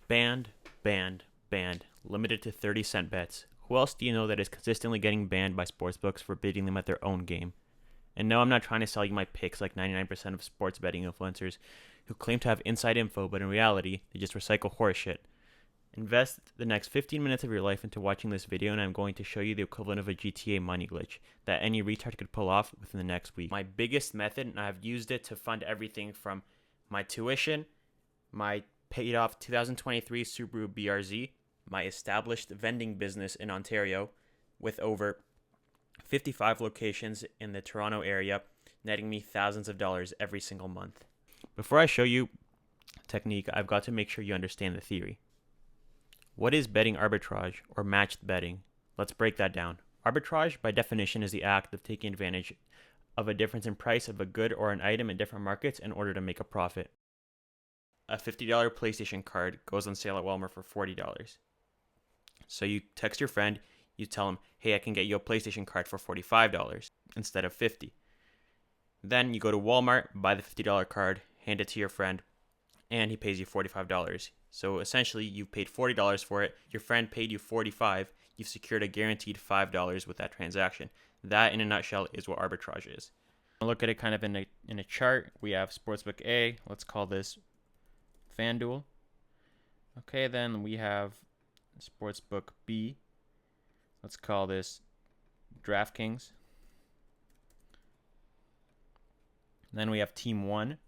Banned, banned, banned. Limited to 30-cent bets. Who else do you know that is consistently getting banned by sportsbooks for bidding them at their own game? And no, I'm not trying to sell you my picks like 99% of sports betting influencers who claim to have inside info, but in reality, they just recycle horseshit. Invest the next 15 minutes of your life into watching this video, and I'm going to show you the equivalent of a GTA money glitch that any retard could pull off within the next week. My biggest method, and I've used it to fund everything from my tuition, my paid off 2023 Subaru BRZ, my established vending business in Ontario with over 55 locations in the Toronto area, netting me thousands of dollars every single month. Before I show you technique, I've got to make sure you understand the theory. What is betting arbitrage or matched betting? Let's break that down. Arbitrage, by definition, is the act of taking advantage of a difference in price of a good or an item in different markets in order to make a profit. A $50 PlayStation card goes on sale at Walmart for $40. So you text your friend, you tell him, hey, I can get you a PlayStation card for $45 instead of $50. Then you go to Walmart, buy the $50 card, hand it to your friend, and he pays you $45. So essentially, you've paid $40 for it, your friend paid you $45, you've secured a guaranteed $5 with that transaction. That, in a nutshell, is what arbitrage is. Look at it kind of in a chart. We have Sportsbook A, let's call this FanDuel. Okay, then we have Sportsbook B, let's call this DraftKings. Then we have Team 1.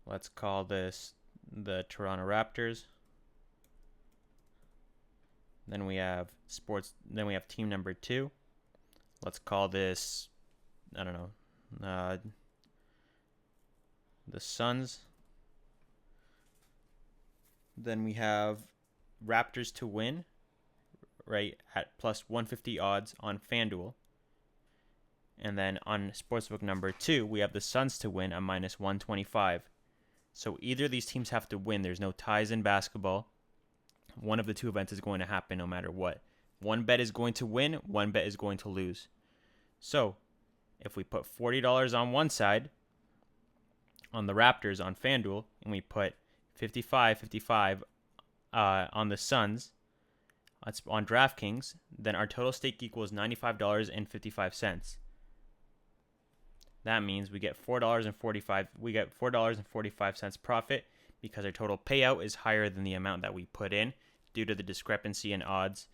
Let's call this the Toronto Raptors. Then we have team number 2. Let's call this, I don't know, the Suns. Then we have Raptors to win, right, at plus 150 odds on FanDuel. And then on Sportsbook number 2, we have the Suns to win at minus 125. So either of these teams have to win. There's no ties in basketball. One of the two events is going to happen no matter what. One bet is going to win, one bet is going to lose. So if we put $40 on one side, on the Raptors on FanDuel, and we put 55 on the Suns on DraftKings, then our total stake equals $95.55. That means we get $4.45 profit because our total payout is higher than the amount that we put in due to the discrepancy in odds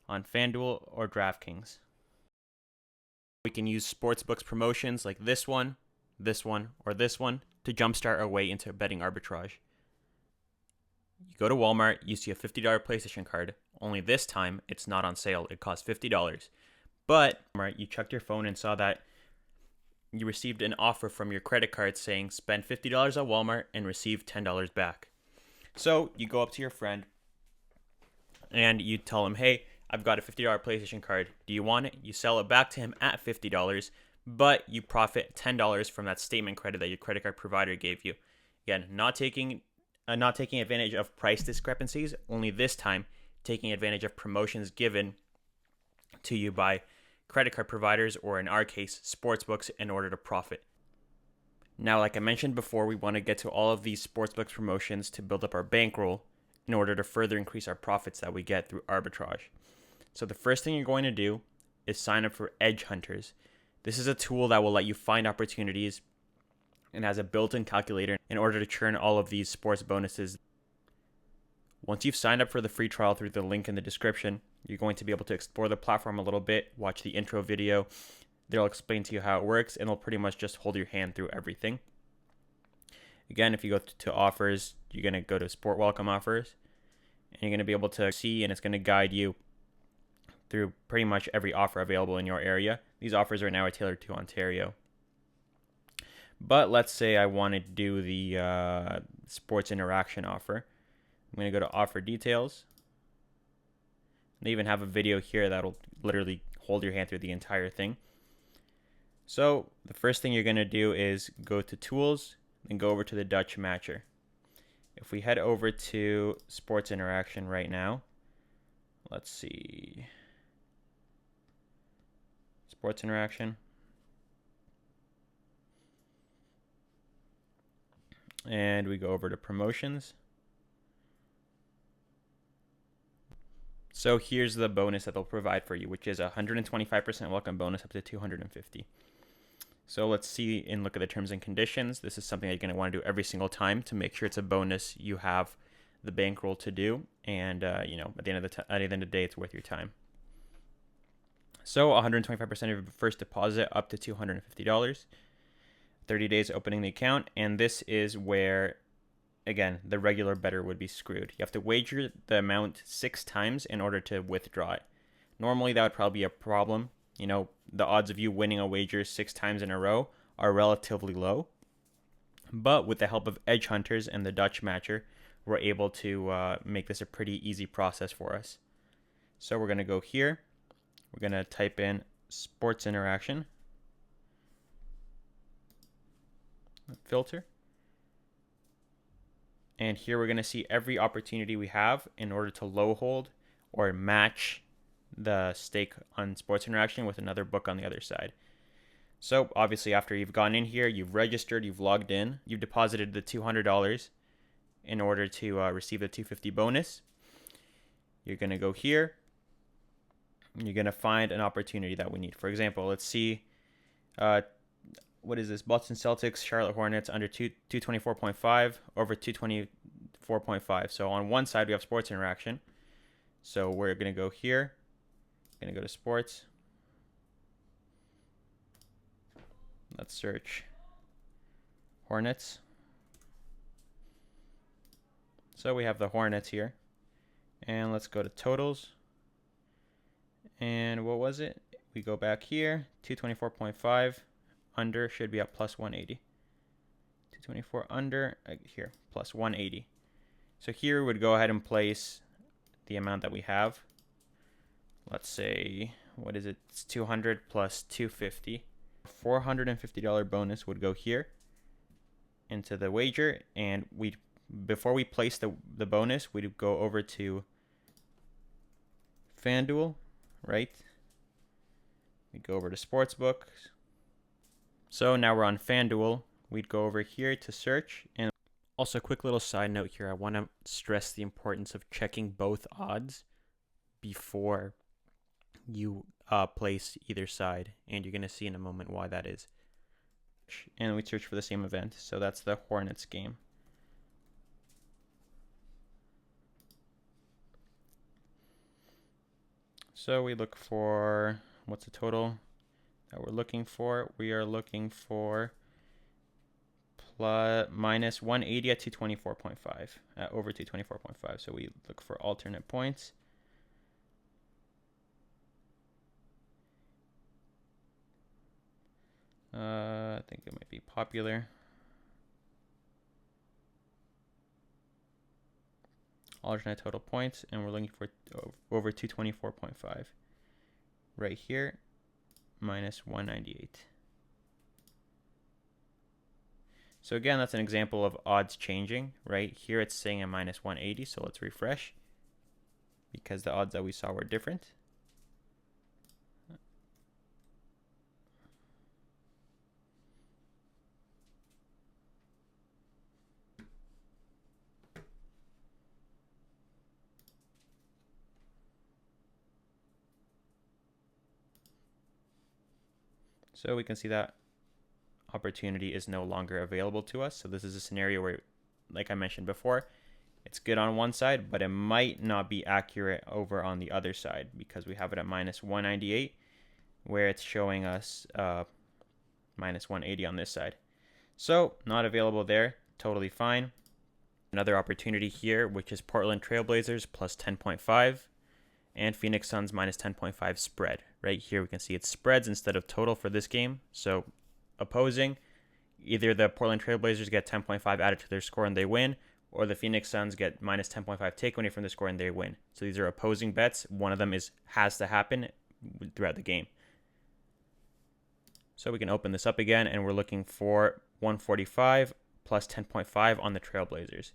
on FanDuel or DraftKings. We can use sportsbooks promotions like this one, or this one to jumpstart our way into betting arbitrage. You go to Walmart, you see a $50 PlayStation card, only this time it's not on sale. It costs $50. But you checked your phone and saw that you received an offer from your credit card saying spend $50 at Walmart and receive $10 back. So you go up to your friend and you tell him, hey, I've got a $50 PlayStation card. Do you want it? You sell it back to him at $50, but you profit $10 from that statement credit that your credit card provider gave you. Again, not taking advantage of price discrepancies, only this time taking advantage of promotions given to you by credit card providers, or in our case, sportsbooks, in order to profit. Now, like I mentioned before, we want to get to all of these sportsbooks promotions to build up our bankroll in order to further increase our profits that we get through arbitrage. So the first thing you're going to do is sign up for EdgeHunters. This is a tool that will let you find opportunities and has a built-in calculator in order to churn all of these sports bonuses. Once you've signed up for the free trial through the link in the description, you're going to be able to explore the platform a little bit, watch the intro video. They'll explain to you how it works, and they'll pretty much just hold your hand through everything. Again, if you go to offers, you're going to go to Sport Welcome Offers, and you're going to be able to see, and it's going to guide you through pretty much every offer available in your area. These offers right now are tailored to Ontario. But let's say I want to do the sports interaction offer. I'm going to go to offer details. They even have a video here that'll literally hold your hand through the entire thing. So the first thing you're going to do is go to tools and go over to the Dutch matcher. If we head over to sports interaction right now, let's see. Sports interaction. And we go over to promotions. So here's the bonus that they'll provide for you, which is a 125% welcome bonus up to 250. So let's see and look at the terms and conditions. This is something that you're going to want to do every single time to make sure it's a bonus you have the bankroll to do, and at the end of the day, it's worth your time. So 125% of your first deposit up to $250, 30 days opening the account, and this is where, again, the regular bettor would be screwed. You have to wager the amount 6 times in order to withdraw it. Normally, that would probably be a problem. The odds of you winning a wager 6 times in a row are relatively low. But with the help of EdgeHunters and the Dutch Matcher, we're able to make this a pretty easy process for us. So we're going to go here. We're going to type in sports interaction, filter. And here we're going to see every opportunity we have in order to low hold or match the stake on sports interaction with another book on the other side. So obviously after you've gone in here, you've registered, you've logged in, you've deposited the $200 in order to receive the $250 bonus. You're going to go here. And you're going to find an opportunity that we need. For example, let's see, what is this? Boston Celtics, Charlotte Hornets under 224.5 over 224.5. So on one side, we have sports interaction. So we're going to go here. Going to go to sports. Let's search Hornets. So we have the Hornets here. And let's go to totals. And what was it? We go back here, 224.5 under should be at plus 180. 224 under here, plus 180. So here we would go ahead and place the amount that we have. Let's say, what is it? It's 200 plus 250. $450 bonus would go here into the wager, and before we place the bonus, we'd go over to FanDuel, right? We go over to Sportsbook. So now we're on FanDuel. We'd go over here to search. And also, a quick little side note here. I want to stress the importance of checking both odds before you place either side. And you're going to see in a moment why that is. And we search for the same event. So that's the Hornets game. So we look for, what's the total that we're looking for? We are looking for minus 180 at 224.5, over 224.5. So we look for alternate points. I think it might be popular. Alternate total points, and we're looking for over 224.5. Right here, minus 198. So again, that's an example of odds changing. Right here, it's saying a minus 180, so let's refresh because the odds that we saw were different. So we can see that opportunity is no longer available to us. So this is a scenario where, like I mentioned before, it's good on one side, but it might not be accurate over on the other side because we have it at minus 198, where it's showing us minus 180 on this side. So not available there, totally fine. Another opportunity here, which is Portland Trailblazers plus 10.5. and Phoenix Suns minus 10.5 spread. Right here we can see it's spreads instead of total for this game. So opposing, either the Portland Trailblazers get 10.5 added to their score and they win, or the Phoenix Suns get minus 10.5 take away from the score and they win. So these are opposing bets. One of them has to happen throughout the game. So we can open this up again, and we're looking for 145 plus 10.5 on the Trailblazers.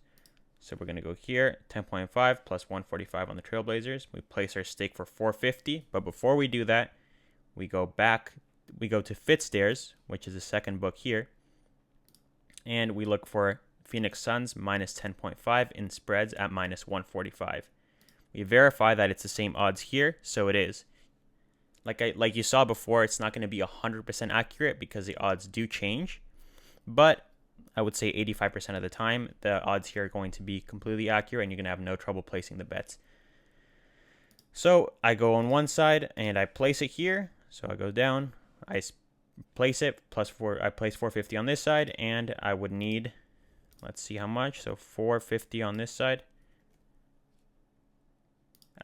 So we're going to go here, 10.5 plus 145 on the Trailblazers. We place our stake for 450, but before we do that, we go back, we go to Fitstairs, which is the second book here, and we look for Phoenix Suns minus 10.5 in spreads at minus 145. We verify that it's the same odds here, so it is. Like you saw before, it's not going to be 100% accurate because the odds do change, but I would say 85% of the time, the odds here are going to be completely accurate and you're going to have no trouble placing the bets. So I go on one side and I place it here. So I go down, I place it, I place 450 on this side, and I would need, let's see how much, so 450 on this side.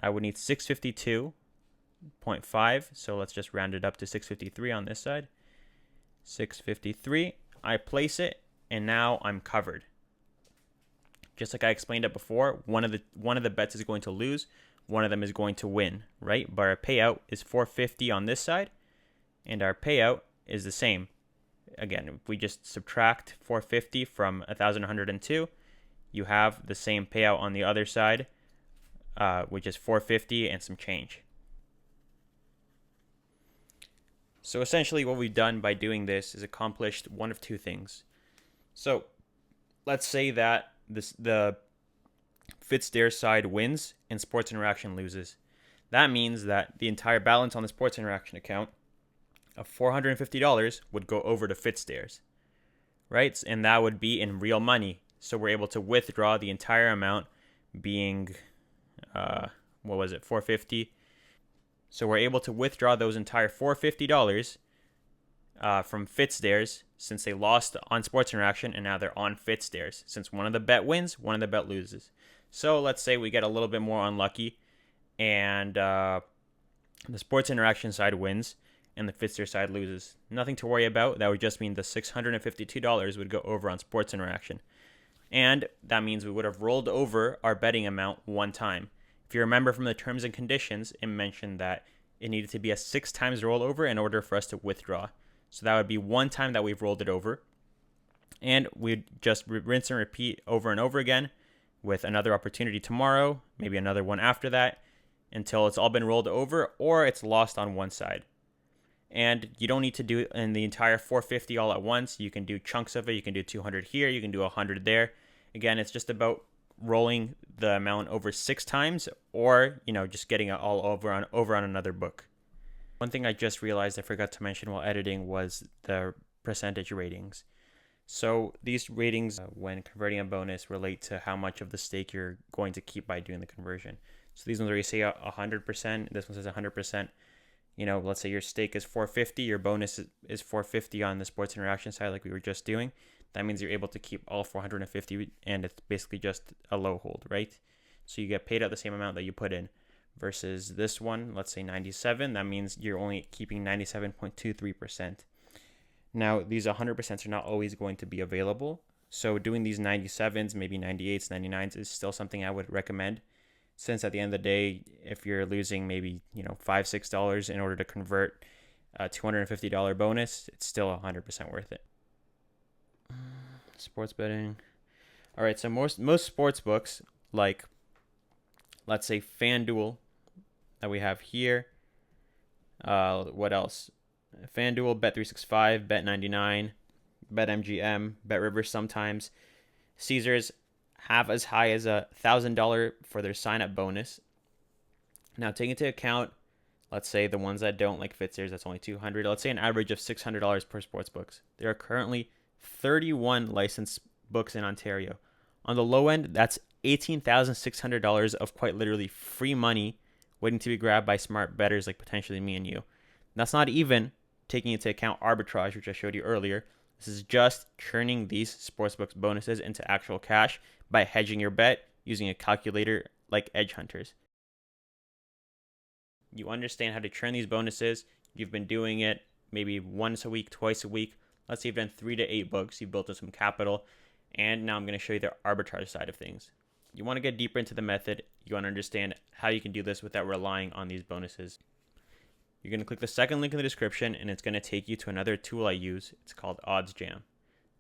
I would need 652.5, so let's just round it up to 653 on this side. 653, I place it, and now I'm covered. Just like I explained it before, one of the bets is going to lose, one of them is going to win, right? But our payout is 450 on this side, and our payout is the same. Again, if we just subtract 450 from 1,102, you have the same payout on the other side, which is 450 and some change. So essentially what we've done by doing this is accomplished one of two things. So let's say that the FitStairs side wins and Sports Interaction loses. That means that the entire balance on the Sports Interaction account of $450 would go over to FitStairs, right? And that would be in real money. So we're able to withdraw the entire amount, being, $450. So we're able to withdraw those entire $450 from FitStairs, since they lost on Sports Interaction and now they're on FitStairs, since one of the bet wins, one of the bet loses. So let's say we get a little bit more unlucky and the Sports Interaction side wins and the FitStairs side loses. Nothing to worry about. That would just mean the $652 would go over on Sports Interaction. And that means we would have rolled over our betting amount one time. If you remember from the terms and conditions, it mentioned that it needed to be a 6 times rollover in order for us to withdraw. So that would be one time that we've rolled it over. And we'd just rinse and repeat over and over again with another opportunity tomorrow, maybe another one after that, until it's all been rolled over or it's lost on one side. And you don't need to do it in the entire 450 all at once. You can do chunks of it. You can do 200 here. You can do 100 there. Again, it's just about rolling the amount over 6 times, or just getting it all over on another book. One thing I just realized I forgot to mention while editing was the percentage ratings. So these ratings, when converting a bonus, relate to how much of the stake you're going to keep by doing the conversion. So these ones where you say 100%, this one says 100%. Let's say your stake is 450, your bonus is 450 on the Sports Interaction side, like we were just doing. That means you're able to keep all 450, and it's basically just a low hold, right? So you get paid out the same amount that you put in. Versus this one, let's say 97, that means you're only keeping 97.23%. Now, these 100% are not always going to be available. So doing these 97s, maybe 98s, 99s is still something I would recommend. Since at the end of the day, if you're losing maybe, $5, $6 in order to convert a $250 bonus, it's still 100% worth it. Sports betting. All right, so most sports books, like let's say FanDuel that we have here. What else? FanDuel, Bet365, Bet99, BetMGM, BetRivers sometimes. Caesars have as high as $1,000 for their sign-up bonus. Now, take into account, let's say the ones that don't, like FitStairs, that's only $200. Let's say an average of $600 per sports books. There are currently 31 licensed books in Ontario. On the low end, that's $18,600 of quite literally free money waiting to be grabbed by smart bettors like potentially me and you. That's not even taking into account arbitrage, which I showed you earlier. This is just churning these sportsbooks bonuses into actual cash by hedging your bet using a calculator like EdgeHunters. You understand how to churn these bonuses. You've been doing it maybe once a week, twice a week. Let's say you've done 3 to 8 books. You've built up some capital. And now I'm going to show you the arbitrage side of things. You want to get deeper into the method. You want to understand how you can do this without relying on these bonuses. You're going to click the second link in the description, and it's going to take you to another tool I use. It's called OddsJam.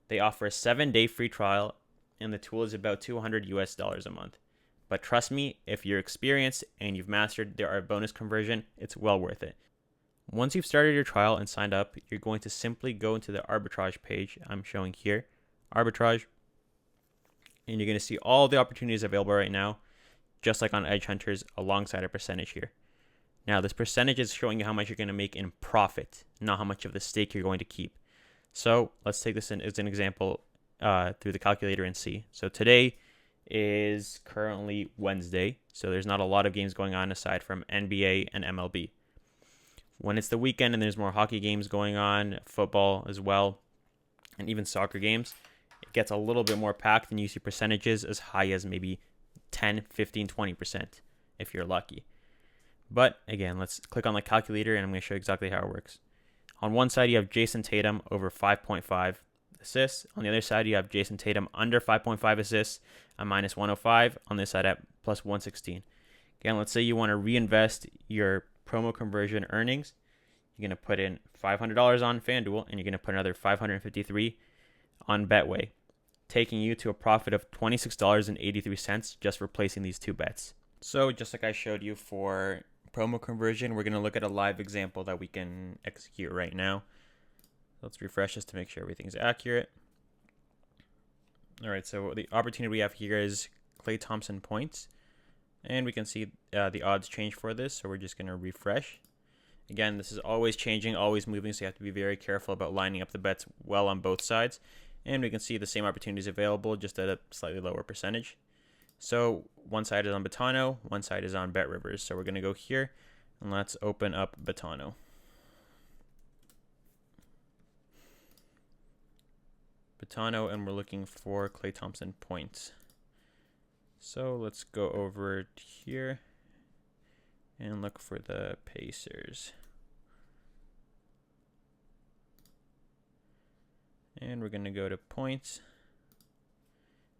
They offer a 7-day free trial, and the tool is about $200 a month. But trust me, if you're experienced and you've mastered their bonus conversion, it's well worth it. Once you've started your trial and signed up, you're going to simply go into the arbitrage page I'm showing here, arbitrage, and you're going to see all the opportunities available right now. just like on EdgeHunters, alongside a percentage here. Now, this percentage is showing you how much you're going to make in profit, not how much of the stake you're going to keep. So let's take this as an example through the calculator and see. So today is currently Wednesday, so there's not a lot of games going on aside from NBA and MLB. When it's the weekend and there's more hockey games going on, football as well, and even soccer games, it gets a little bit more packed and you see percentages as high as maybe 10, 15, 20% if you're lucky. But again, let's click on the calculator and I'm going to show you exactly how it works. On one side, you have Jason Tatum over 5.5 assists. On the other side, you have Jason Tatum under 5.5 assists at minus 105. On this side at plus 116. Again, let's say you want to reinvest your promo conversion earnings. You're going to put in $500 on FanDuel and you're going to put another $553 on Betway, taking you to a profit of $26.83 just for placing these two bets. So just like I showed you for promo conversion, we're going to look at a live example that we can execute right now. Let's refresh this to make sure everything's accurate. All right, so the opportunity we have here is Klay Thompson points, and we can see the odds change for this, so we're just going to refresh. Again, this is always changing, always moving, so you have to be very careful about lining up the bets well on both sides. And we can see the same opportunities available, just at a slightly lower percentage. So one side is on Betano, one side is on BetRivers. So we're going to go here and let's open up Betano. And we're looking for Klay Thompson points. So let's go over here and look for the Pacers. And we're going to go to points.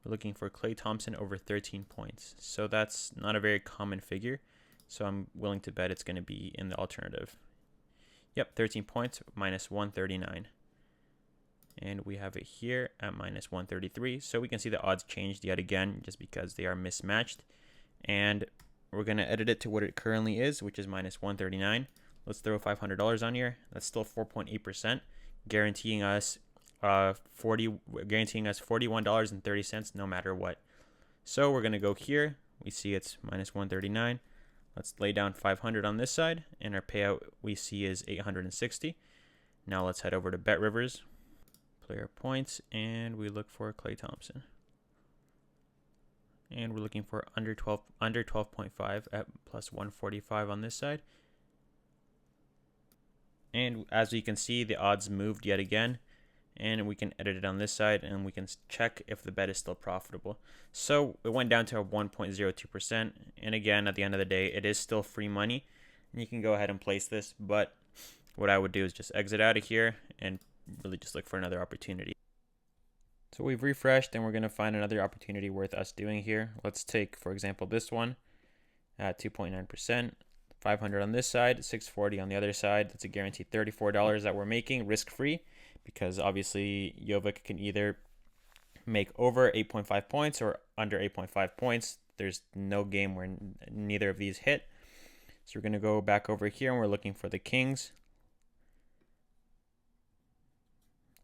We're looking for Klay Thompson over 13 points. So that's not a very common figure. So I'm willing to bet it's going to be in the alternative. Yep, 13 points, minus 139. And we have it here at minus 133. So we can see the odds changed yet again just because they are mismatched. And we're going to edit it to what it currently is, which is minus 139. Let's throw $500 on here. That's still 4.8%, guaranteeing us $41.30 no matter what. So we're going to go here. We see it's minus 139. Let's lay down 500 on this side, and our payout we see is 860. Now let's head over to BetRivers, player points, and we look for Klay Thompson. And we're looking for under 12.5 at plus 145 on this side. And as you can see, the odds moved yet again. And we can edit it on this side and we can check if the bet is still profitable. So it went down to 1.02%. And again, at the end of the day, it is still free money. And you can go ahead and place this. But what I would do is just exit out of here and really just look for another opportunity. So we've refreshed and we're going to find another opportunity worth us doing here. Let's take, for example, this one at 2.9%. 500 on this side, 640 on the other side. That's a guaranteed $34 that we're making risk-free, because obviously Jovic can either make over 8.5 points or under 8.5 points. There's no game where neither of these hit. So we're going to go back over here and we're looking for the Kings.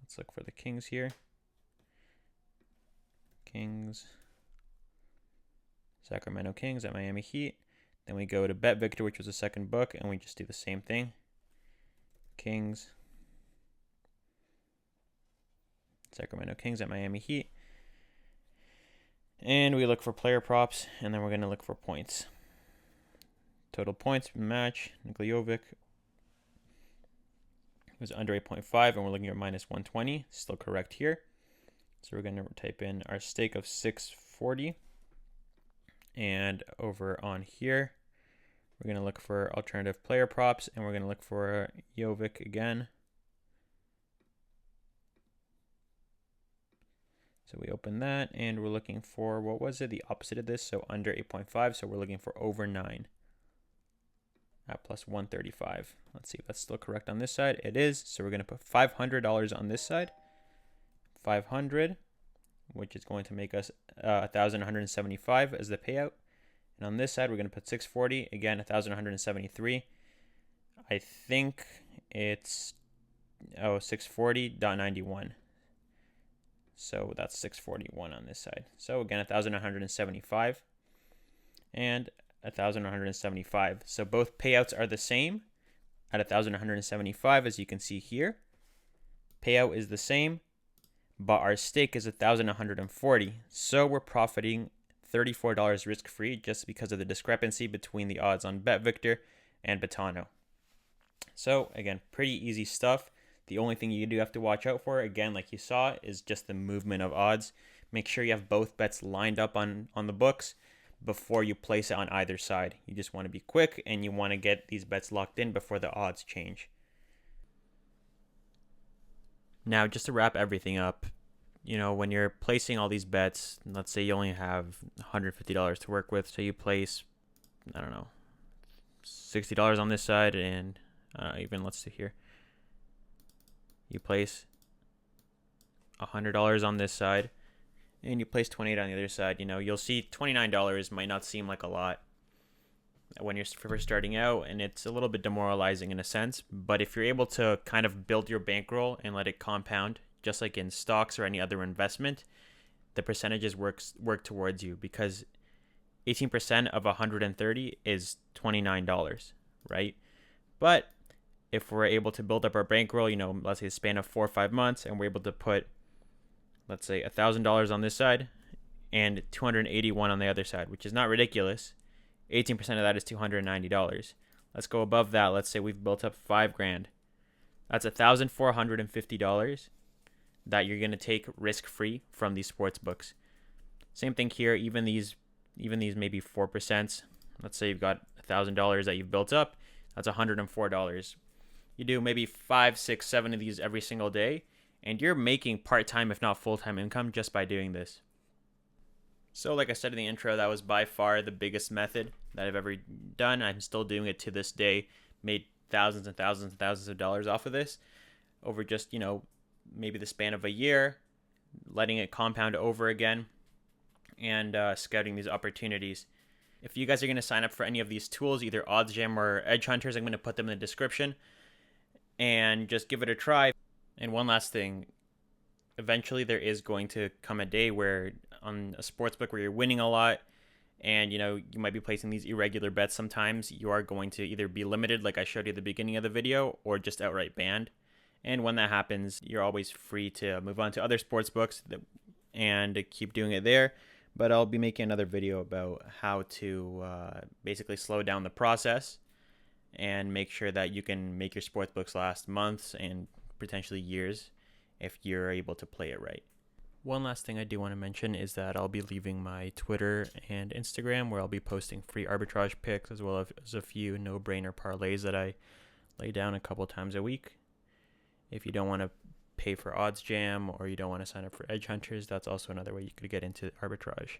Let's look for the Kings here. Kings. Sacramento Kings at Miami Heat. Then we go to Bet Victor, which was the second book, and we just do the same thing. Kings. Sacramento Kings at Miami Heat. And we look for player props, and then we're going to look for points. Total points match. Nikola Jovic was under 8.5, and we're looking at minus 120. Still correct here. So we're going to type in our stake of 640. And over on here, we're going to look for alternative player props, and we're going to look for Jovic again. So we open that, and we're looking for, what was it? The opposite of this, so under 8.5. So we're looking for over 9 at plus 135. Let's see if that's still correct on this side. It is. So we're going to put $500 on this side. 500, which is going to make us 1,175 as the payout. And on this side, we're going to put 640. Again, 1,173. I think it's 640.91. So that's 641 on this side. So again, 1,175. and 1,175. So both payouts are the same at 1,175, as you can see here. Payout is the same, but our stake is 1,140. So we're profiting $34 risk-free just because of the discrepancy between the odds on BetVictor and Betano. So again, pretty easy stuff. The only thing you do have to watch out for, again, like you saw, is just the movement of odds. Make sure you have both bets lined up on the books before you place it on either side. You just want to be quick and you want to get these bets locked in before the odds change. Now, just to wrap everything up, when you're placing all these bets, let's say you only have $150 to work with, so you place, I don't know, $60 on this side, and even let's see here, you place $100 on this side, and you place $28 on the other side. You'll see $29 might not seem like a lot when you're first starting out, and it's a little bit demoralizing in a sense, but if you're able to kind of build your bankroll and let it compound, just like in stocks or any other investment, the percentages work towards you, because 18% of 130 is $29, right? But if we're able to build up our bankroll, let's say a span of 4 or 5 months, and we're able to put, let's say, $1,000 on this side and $281 on the other side, which is not ridiculous. 18% of that is $290. Let's go above that. Let's say we've built up $5,000. That's $1,450 that you're going to take risk-free from these sports books. Same thing here. Even these maybe 4%. Let's say you've got $1,000 that you've built up. That's $104. You do maybe 5, 6, 7 of these every single day, and you're making part-time, if not full-time income just by doing this. So like I said in the intro, that was by far the biggest method that I've ever done. I'm still doing it to this day. Made thousands and thousands and thousands of dollars off of this over just, maybe the span of a year, letting it compound over again, and scouting these opportunities. If you guys are going to sign up for any of these tools, either OddsJam or EdgeHunters, I'm going to put them in the description, and just give it a try. And one last thing, eventually there is going to come a day where on a sports book where you're winning a lot, and you might be placing these irregular bets. Sometimes you are going to either be limited, like I showed you at the beginning of the video, or just outright banned. And when that happens, you're always free to move on to other sports books and keep doing it there. But I'll be making another video about how to basically slow down the process and make sure that you can make your sports books last months and potentially years if you're able to play it right. One last thing I do want to mention is that I'll be leaving my Twitter and Instagram, where I'll be posting free arbitrage picks as well as a few no-brainer parlays that I lay down a couple times a week. If you don't want to pay for OddsJam or you don't want to sign up for EdgeHunters, that's also another way you could get into arbitrage.